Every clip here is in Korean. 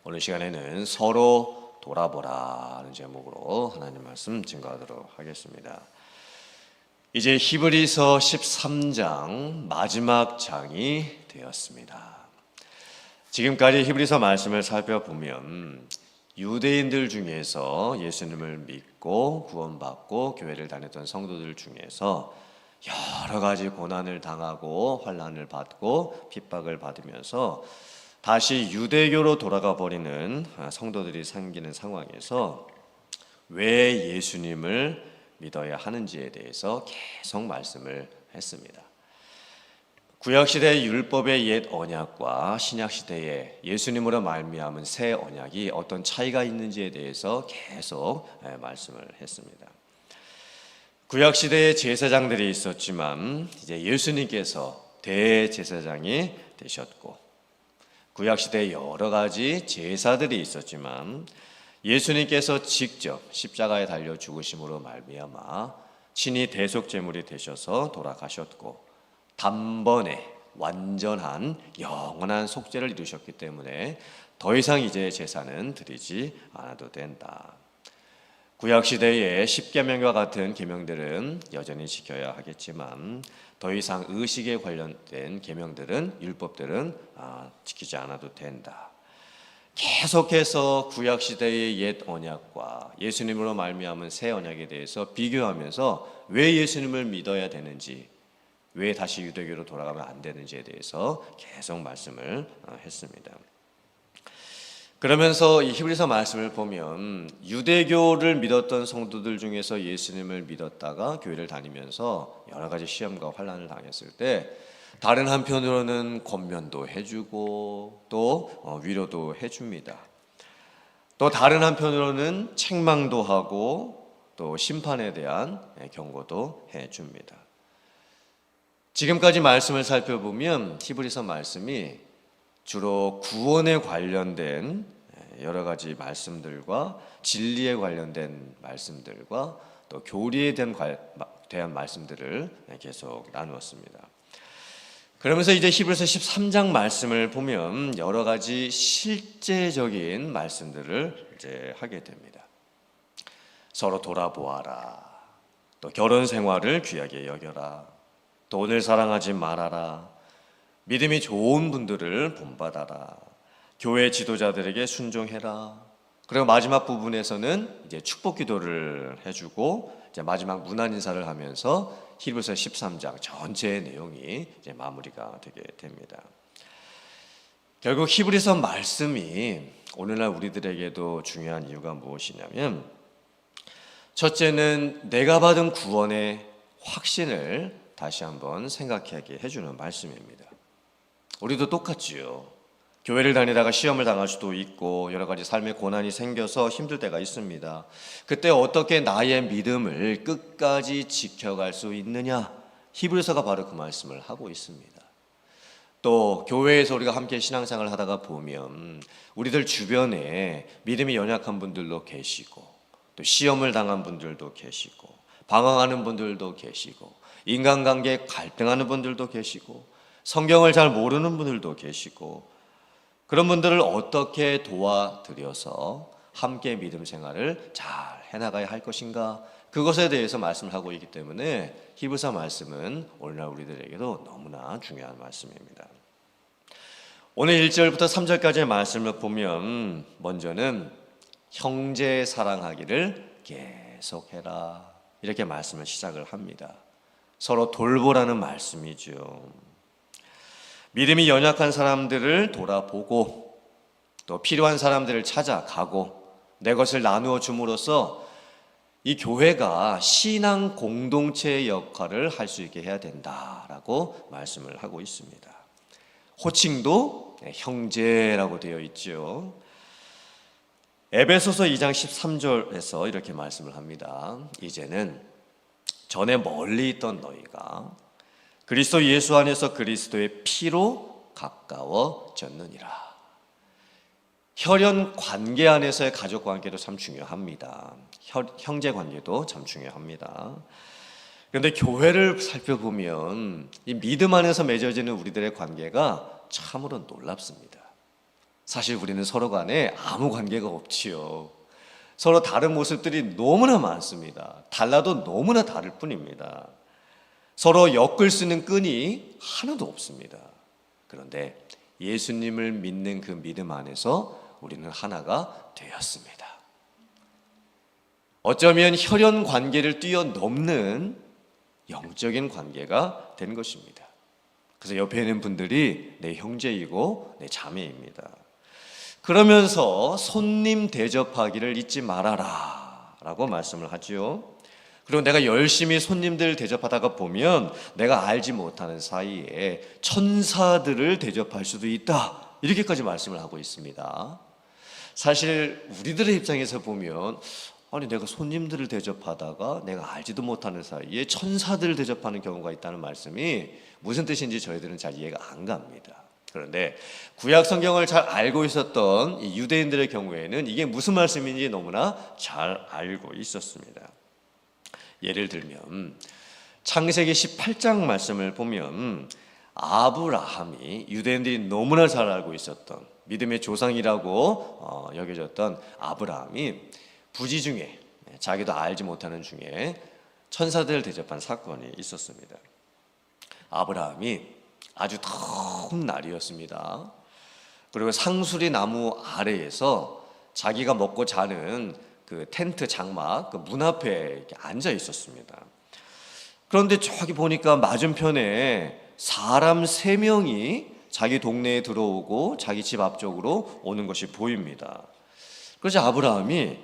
오늘 시간에는 서로 돌아보라 하는 제목으로 하나님 말씀 증거하도록 하겠습니다. 이제 히브리서 13장 마지막 장이 되었습니다. 지금까지 히브리서 말씀을 살펴보면 유대인들 중에서 예수님을 믿고 구원받고 교회를 다녔던 성도들 중에서 여러 가지 고난을 당하고 환난을 받고 핍박을 받으면서 다시 유대교로 돌아가 버리는 성도들이 생기는 상황에서 왜 예수님을 믿어야 하는지에 대해서 계속 말씀을 했습니다. 구약시대의 율법의 옛 언약과 신약시대의 예수님으로 말미암은 새 언약이 어떤 차이가 있는지에 대해서 계속 말씀을 했습니다. 구약시대에 제사장들이 있었지만 이제 예수님께서 대제사장이 되셨고, 구약시대에 여러 가지 제사들이 있었지만 예수님께서 직접 십자가에 달려 죽으심으로 말미암아 친히 대속제물이 되셔서 돌아가셨고, 단번에 완전한 영원한 속죄를 이루셨기 때문에 더 이상 이제 제사는 드리지 않아도 된다. 구약시대의 십계명과 같은 계명들은 여전히 지켜야 하겠지만 더 이상 의식에 관련된 계명들은, 율법들은 지키지 않아도 된다. 계속해서 구약시대의 옛 언약과 예수님으로 말미암은 새 언약에 대해서 비교하면서 왜 예수님을 믿어야 되는지, 왜 다시 유대교로 돌아가면 안 되는지에 대해서 계속 말씀을 했습니다. 그러면서 이 히브리서 말씀을 보면 유대교를 믿었던 성도들 중에서 예수님을 믿었다가 교회를 다니면서 여러 가지 시험과 환난을 당했을 때 다른 한편으로는 권면도 해주고 또 위로도 해줍니다. 또 다른 한편으로는 책망도 하고 또 심판에 대한 경고도 해줍니다. 지금까지 말씀을 살펴보면 히브리서 말씀이 주로 구원에 관련된 여러 가지 말씀들과 진리에 관련된 말씀들과 또 교리에 대한 말씀들을 계속 나누었습니다. 그러면서 이제 히브리서 13장 말씀을 보면 여러 가지 실제적인 말씀들을 이제 하게 됩니다. 서로 돌아보아라. 또 결혼 생활을 귀하게 여겨라. 또 오늘 사랑하지 말아라. 믿음이 좋은 분들을 본받아라. 교회 지도자들에게 순종해라. 그리고 마지막 부분에서는 이제 축복 기도를 해주고 이제 마지막 문안 인사를 하면서 히브리서 13장 전체의 내용이 이제 마무리가 되게 됩니다. 결국 히브리서 말씀이 오늘날 우리들에게도 중요한 이유가 무엇이냐면, 첫째는 내가 받은 구원의 확신을 다시 한번 생각하게 해주는 말씀입니다. 우리도 똑같지요. 교회를 다니다가 시험을 당할 수도 있고 여러 가지 삶의 고난이 생겨서 힘들 때가 있습니다. 그때 어떻게 나의 믿음을 끝까지 지켜갈 수 있느냐? 히브리서가 바로 그 말씀을 하고 있습니다. 또 교회에서 우리가 함께 신앙생활을 하다가 보면 우리들 주변에 믿음이 연약한 분들도 계시고 또 시험을 당한 분들도 계시고 방황하는 분들도 계시고 인간관계에 갈등하는 분들도 계시고 성경을 잘 모르는 분들도 계시고, 그런 분들을 어떻게 도와드려서 함께 믿음 생활을 잘 해나가야 할 것인가, 그것에 대해서 말씀을 하고 있기 때문에 히브리서 말씀은 오늘날 우리들에게도 너무나 중요한 말씀입니다. 오늘 1절부터 3절까지의 말씀을 보면 먼저는 형제 사랑하기를 계속해라, 이렇게 말씀을 시작을 합니다. 서로 돌보라는 말씀이죠. 믿음이 연약한 사람들을 돌아보고 또 필요한 사람들을 찾아가고 내 것을 나누어 줌으로써 이 교회가 신앙 공동체의 역할을 할 수 있게 해야 된다라고 말씀을 하고 있습니다. 호칭도 형제라고 되어 있죠. 에베소서 2장 13절에서 이렇게 말씀을 합니다. 이제는 전에 멀리 있던 너희가 그리스도 예수 안에서 그리스도의 피로 가까워졌느니라. 혈연 관계 안에서의 가족 관계도 참 중요합니다. 형제 관계도 참 중요합니다. 그런데 교회를 살펴보면 이 믿음 안에서 맺어지는 우리들의 관계가 참으로 놀랍습니다. 사실 우리는 서로 간에 아무 관계가 없지요. 서로 다른 모습들이 너무나 많습니다. 달라도 너무나 다를 뿐입니다. 서로 엮을 수 있는 끈이 하나도 없습니다. 그런데 예수님을 믿는 그 믿음 안에서 우리는 하나가 되었습니다. 어쩌면 혈연 관계를 뛰어넘는 영적인 관계가 된 것입니다. 그래서 옆에 있는 분들이 내 형제이고 내 자매입니다. 그러면서 손님 대접하기를 잊지 말아라 라고 말씀을 하지요. 그리고 내가 열심히 손님들 대접하다가 보면 내가 알지 못하는 사이에 천사들을 대접할 수도 있다, 이렇게까지 말씀을 하고 있습니다. 사실 우리들의 입장에서 보면 아니 내가 손님들을 대접하다가 내가 알지도 못하는 사이에 천사들을 대접하는 경우가 있다는 말씀이 무슨 뜻인지 저희들은 잘 이해가 안 갑니다. 그런데 구약 성경을 잘 알고 있었던 이 유대인들의 경우에는 이게 무슨 말씀인지 너무나 잘 알고 있었습니다. 예를 들면 창세기 18장 말씀을 보면 아브라함이, 유대인들이 너무나 잘 알고 있었던 믿음의 조상이라고 여겨졌던 아브라함이 부지 중에, 자기도 알지 못하는 중에 천사들을 대접한 사건이 있었습니다. 아브라함이 아주 더운 날이었습니다. 그리고 상수리 나무 아래에서 자기가 먹고 자는 그 텐트 장막 그 문 앞에 이렇게 앉아 있었습니다. 그런데 저기 보니까 맞은편에 사람 3명이 자기 동네에 들어오고 자기 집 앞쪽으로 오는 것이 보입니다. 그래서 아브라함이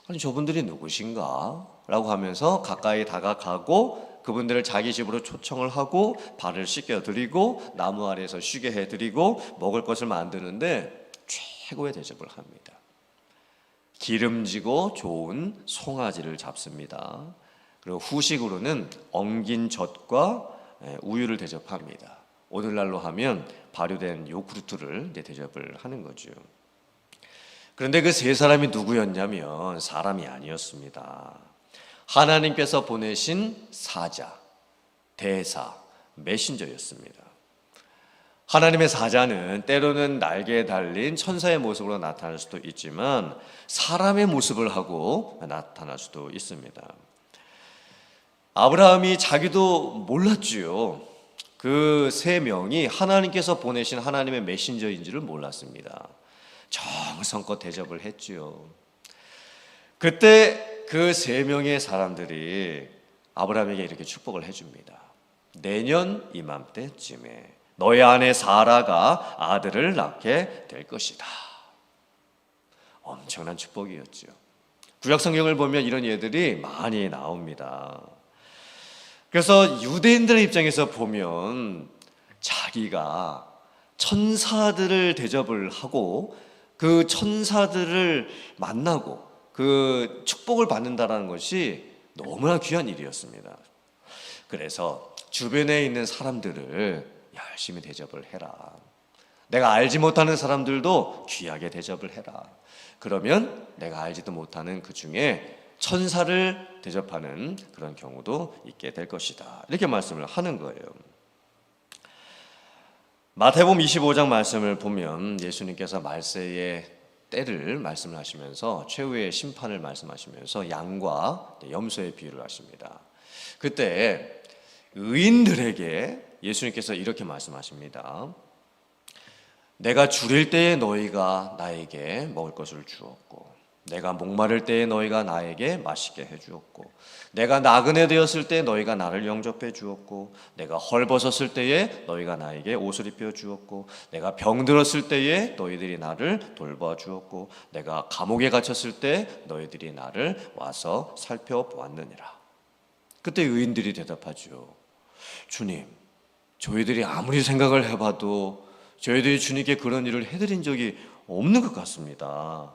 아니 저분들이 누구신가? 라고 하면서 가까이 다가가고 그분들을 자기 집으로 초청을 하고 발을 씻겨드리고 나무 아래에서 쉬게 해드리고 먹을 것을 만드는데 최고의 대접을 합니다. 기름지고 좋은 송아지를 잡습니다. 그리고 후식으로는 엉긴 젖과 우유를 대접합니다. 오늘날로 하면 발효된 요구르트를 대접을 하는 거죠. 그런데 그 3사람이 누구였냐면 사람이 아니었습니다. 하나님께서 보내신 사자, 대사, 메신저였습니다. 하나님의 사자는 때로는 날개에 달린 천사의 모습으로 나타날 수도 있지만 사람의 모습을 하고 나타날 수도 있습니다. 아브라함이 자기도 몰랐지요. 그 3명이 하나님께서 보내신 하나님의 메신저인지를 몰랐습니다. 정성껏 대접을 했지요. 그때 그 3명의 사람들이 아브라함에게 이렇게 축복을 해줍니다. 내년 이맘때쯤에 너의 아내 사라가 아들을 낳게 될 것이다. 엄청난 축복이었죠. 구약 성경을 보면 이런 예들이 많이 나옵니다. 그래서 유대인들의 입장에서 보면 자기가 천사들을 대접을 하고 그 천사들을 만나고 그 축복을 받는다는 것이 너무나 귀한 일이었습니다. 그래서 주변에 있는 사람들을 열심히 대접을 해라. 내가 알지 못하는 사람들도 귀하게 대접을 해라. 그러면 내가 알지도 못하는 그 중에 천사를 대접하는 그런 경우도 있게 될 것이다. 이렇게 말씀을 하는 거예요. 마태복음 25장 말씀을 보면 예수님께서 말세의 때를 말씀을 하시면서 최후의 심판을 말씀하시면서 양과 염소의 비유를 하십니다. 그때 의인들에게 예수님께서 이렇게 말씀하십니다. 내가 줄일 때에 너희가 나에게 먹을 것을 주었고 내가 목마를 때에 너희가 나에게 마시게 해주었고 내가 나그네 되었을 때 너희가 나를 영접해 주었고 내가 헐벗었을 때에 너희가 나에게 옷을 입혀 주었고 내가 병들었을 때에 너희들이 나를 돌봐 주었고 내가 감옥에 갇혔을 때 너희들이 나를 와서 살펴보았느니라. 그때 의인들이 대답하죠. 주님, 저희들이 아무리 생각을 해봐도 저희들이 주님께 그런 일을 해드린 적이 없는 것 같습니다.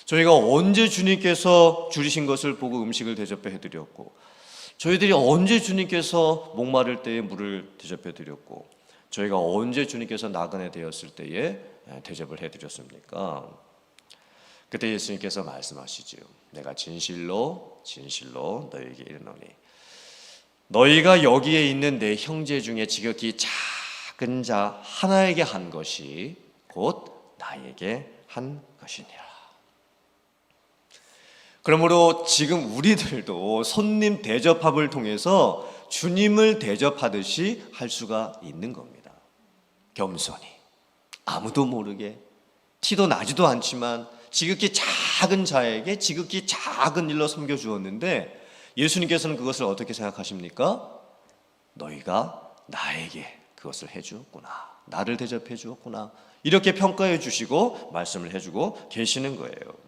저희가 언제 주님께서 줄이신 것을 보고 음식을 대접해 해드렸고 저희들이 언제 주님께서 목마를 때에 물을 대접해 드렸고 저희가 언제 주님께서 나그네 되었을 때에 대접을 해드렸습니까? 그때 예수님께서 말씀하시지요. 내가 진실로 진실로 너희에게 이르노니 너희가 여기에 있는 내 형제 중에 지극히 작은 자 하나에게 한 것이 곧 나에게 한 것이니라. 그러므로 지금 우리들도 손님 대접합을 통해서 주님을 대접하듯이 할 수가 있는 겁니다. 겸손히, 아무도 모르게, 티도 나지도 않지만 지극히 작은 자에게 지극히 작은 일로 섬겨주었는데, 예수님께서는 그것을 어떻게 생각하십니까? 너희가 나에게 그것을 해주었구나, 나를 대접해 주었구나, 이렇게 평가해 주시고 말씀을 해주고 계시는 거예요.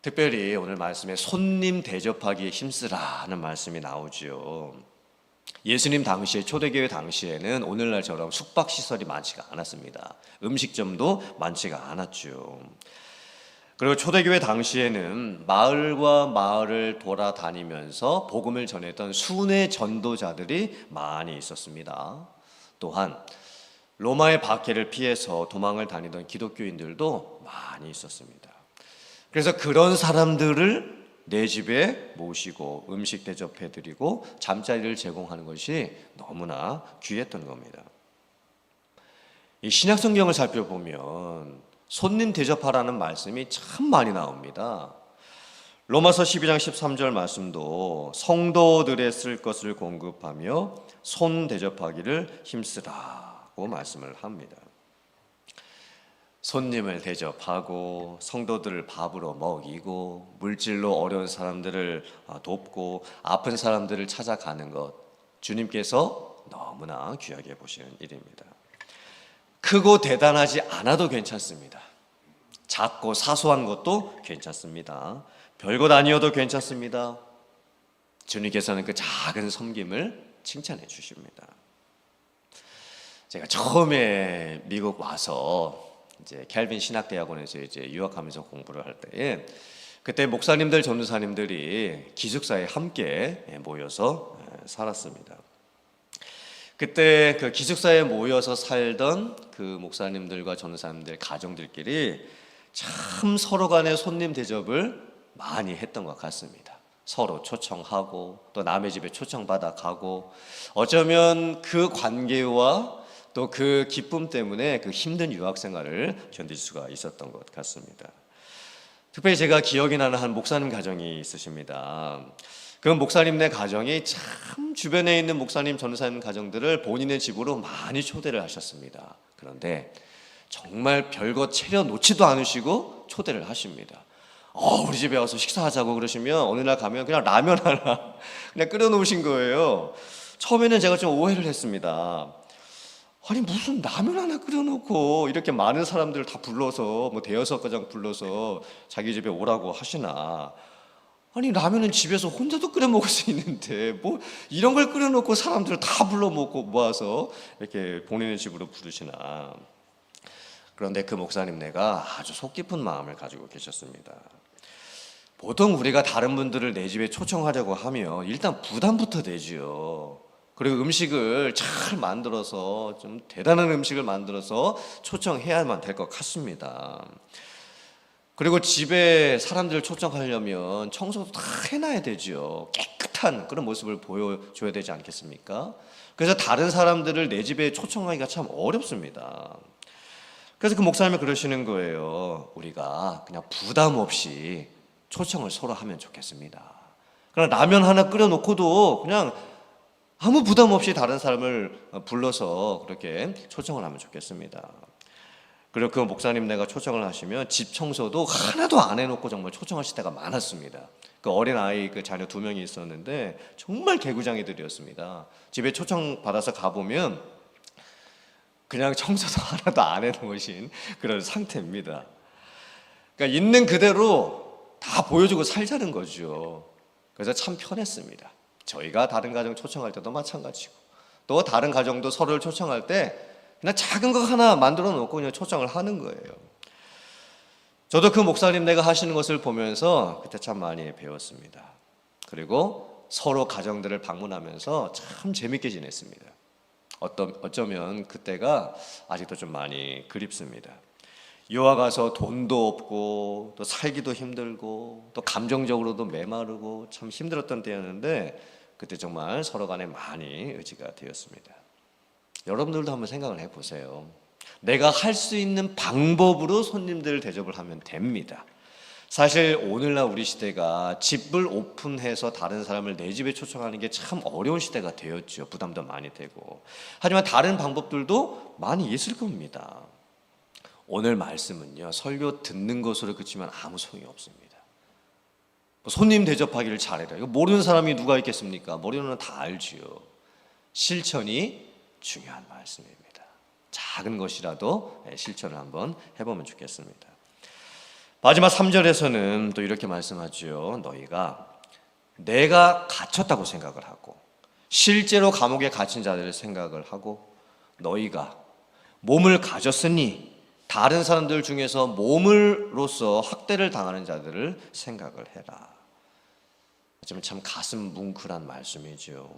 특별히 오늘 말씀에 손님 대접하기에 힘쓰라는 말씀이 나오지요. 예수님 당시에, 초대교회 당시에는 오늘날처럼 숙박시설이 많지가 않았습니다. 음식점도 많지가 않았죠. 그리고 초대교회 당시에는 마을과 마을을 돌아다니면서 복음을 전했던 순회 전도자들이 많이 있었습니다. 또한 로마의 박해를 피해서 도망을 다니던 기독교인들도 많이 있었습니다. 그래서 그런 사람들을 내 집에 모시고 음식 대접해드리고 잠자리를 제공하는 것이 너무나 귀했던 겁니다. 이 신약 성경을 살펴보면 손님 대접하라는 말씀이 참 많이 나옵니다. 로마서 12장 13절 말씀도 성도들의 쓸 것을 공급하며 손 대접하기를 힘쓰라고 말씀을 합니다. 손님을 대접하고 성도들을 밥으로 먹이고 물질로 어려운 사람들을 돕고 아픈 사람들을 찾아가는 것, 주님께서 너무나 귀하게 보시는 일입니다. 크고 대단하지 않아도 괜찮습니다. 작고 사소한 것도 괜찮습니다. 별것 아니어도 괜찮습니다. 주님께서는 그 작은 섬김을 칭찬해 주십니다. 제가 처음에 미국 와서 이제 캘빈 신학대학원에서 이제 유학하면서 공부를 할 때에, 그때 목사님들, 전도사님들이 기숙사에 함께 모여서 살았습니다. 그때 그 기숙사에 모여서 살던 그 목사님들과 전도사님들 가정들끼리 참 서로 간에 손님 대접을 많이 했던 것 같습니다. 서로 초청하고 또 남의 집에 초청받아 가고, 어쩌면 그 관계와 또 그 기쁨 때문에 그 힘든 유학 생활을 견딜 수가 있었던 것 같습니다. 특별히 제가 기억이 나는 한 목사님 가정이 있으십니다. 그 목사님네 가정이 참 주변에 있는 목사님, 전도사님 가정들을 본인의 집으로 많이 초대를 하셨습니다. 그런데 정말 별거 차려 놓지도 않으시고 초대를 하십니다. 우리 집에 와서 식사하자고 그러시면 어느 날 가면 그냥 라면 하나 그냥 끓여 놓으신 거예요. 처음에는 제가 좀 오해를 했습니다. 아니 무슨 라면 하나 끓여놓고 이렇게 많은 사람들 다 불러서 뭐 대여섯 가정 불러서 자기 집에 오라고 하시나. 아니 라면은 집에서 혼자도 끓여 먹을 수 있는데 뭐 이런 걸 끓여놓고 사람들 다 불러 먹고 모아서 이렇게 본인의 집으로 부르시나. 그런데 그 목사님네가 아주 속 깊은 마음을 가지고 계셨습니다. 보통 우리가 다른 분들을 내 집에 초청하려고 하면 일단 부담부터 되지요. 그리고 음식을 잘 만들어서, 좀 대단한 음식을 만들어서 초청해야만 될 것 같습니다. 그리고 집에 사람들을 초청하려면 청소도 다 해놔야 되죠. 깨끗한 그런 모습을 보여줘야 되지 않겠습니까? 그래서 다른 사람들을 내 집에 초청하기가 참 어렵습니다. 그래서 그 목사님이 그러시는 거예요. 우리가 그냥 부담 없이 초청을 서로 하면 좋겠습니다. 그냥 라면 하나 끓여놓고도 그냥 아무 부담 없이 다른 사람을 불러서 그렇게 초청을 하면 좋겠습니다. 그리고 그 목사님네가 초청을 하시면 집 청소도 하나도 안 해놓고 정말 초청하실 때가 많았습니다. 그 어린아이 그 자녀 2명이 있었는데 정말 개구장이들이었습니다. 집에 초청 받아서 가보면 그냥 청소도 하나도 안 해놓으신 그런 상태입니다. 그러니까 있는 그대로 다 보여주고 살자는 거죠. 그래서 참 편했습니다. 저희가 다른 가정 초청할 때도 마찬가지고, 또 다른 가정도 서로를 초청할 때 그냥 작은 거 하나 만들어 놓고 그냥 초청을 하는 거예요. 저도 그 목사님네가 하시는 것을 보면서 그때 참 많이 배웠습니다. 그리고 서로 가정들을 방문하면서 참 재밌게 지냈습니다. 어쩌면 그때가 아직도 좀 많이 그립습니다. 유학 가서 돈도 없고 또 살기도 힘들고 또 감정적으로도 메마르고 참 힘들었던 때였는데, 그때 정말 서로 간에 많이 의지가 되었습니다. 여러분들도 한번 생각을 해보세요. 내가 할 수 있는 방법으로 손님들을 대접을 하면 됩니다. 사실 오늘날 우리 시대가 집을 오픈해서 다른 사람을 내 집에 초청하는 게 참 어려운 시대가 되었죠. 부담도 많이 되고. 하지만 다른 방법들도 많이 있을 겁니다. 오늘 말씀은요, 설교 듣는 것으로 그치면 아무 소용이 없습니다. 손님 대접하기를 잘해라. 이거 모르는 사람이 누가 있겠습니까? 모르는 다 알지요. 실천이 중요한 말씀입니다. 작은 것이라도 실천을 한번 해보면 좋겠습니다. 마지막 3절에서는 또 이렇게 말씀하죠. 너희가 내가 갇혔다고 생각을 하고 실제로 감옥에 갇힌 자들을 생각을 하고 너희가 몸을 가졌으니 다른 사람들 중에서 몸으로서 학대를 당하는 자들을 생각을 해라. 하지만 참 가슴 뭉클한 말씀이죠.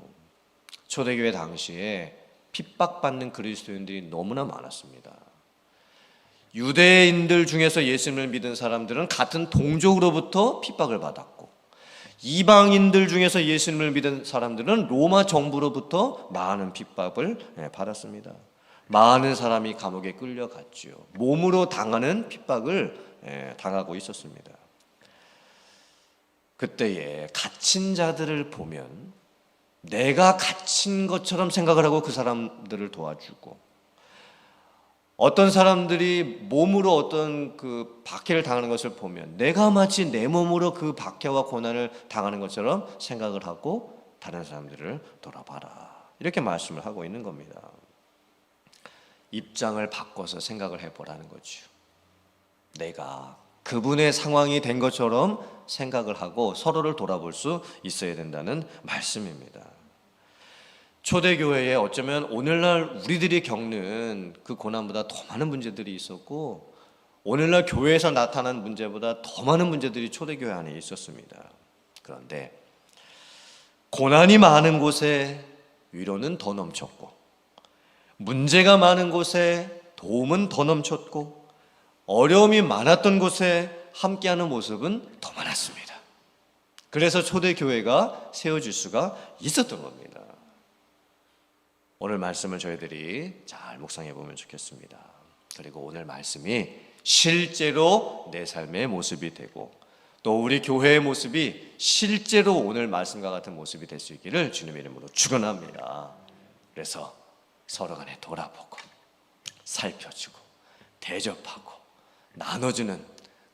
초대교회 당시에 핍박받는 그리스도인들이 너무나 많았습니다. 유대인들 중에서 예수님을 믿은 사람들은 같은 동족으로부터 핍박을 받았고, 이방인들 중에서 예수님을 믿은 사람들은 로마 정부로부터 많은 핍박을 받았습니다. 많은 사람이 감옥에 끌려갔죠. 몸으로 당하는 핍박을 당하고 있었습니다. 그때에 갇힌 자들을 보면 내가 갇힌 것처럼 생각을 하고 그 사람들을 도와주고, 어떤 사람들이 몸으로 어떤 그 박해를 당하는 것을 보면 내가 마치 내 몸으로 그 박해와 고난을 당하는 것처럼 생각을 하고 다른 사람들을 돌아봐라. 이렇게 말씀을 하고 있는 겁니다. 입장을 바꿔서 생각을 해보라는 거죠. 내가 그분의 상황이 된 것처럼 생각을 하고 서로를 돌아볼 수 있어야 된다는 말씀입니다. 초대교회에 어쩌면 오늘날 우리들이 겪는 그 고난보다 더 많은 문제들이 있었고, 오늘날 교회에서 나타난 문제보다 더 많은 문제들이 초대교회 안에 있었습니다. 그런데 고난이 많은 곳에 위로는 더 넘쳤고, 문제가 많은 곳에 도움은 더 넘쳤고, 어려움이 많았던 곳에 함께하는 모습은 더 많았습니다. 그래서 초대교회가 세워질 수가 있었던 겁니다. 오늘 말씀을 저희들이 잘 묵상해 보면 좋겠습니다. 그리고 오늘 말씀이 실제로 내 삶의 모습이 되고, 또 우리 교회의 모습이 실제로 오늘 말씀과 같은 모습이 될 수 있기를 주님의 이름으로 축원합니다. 그래서 서로 간에 돌아보고 살펴주고 대접하고 나눠주는,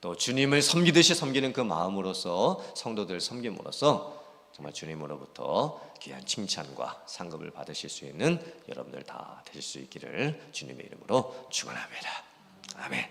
또 주님을 섬기듯이 섬기는 그 마음으로서 성도들 섬김으로써 정말 주님으로부터 귀한 칭찬과 상급을 받으실 수 있는 여러분들 다 되실 수 있기를 주님의 이름으로 축원합니다. 아멘.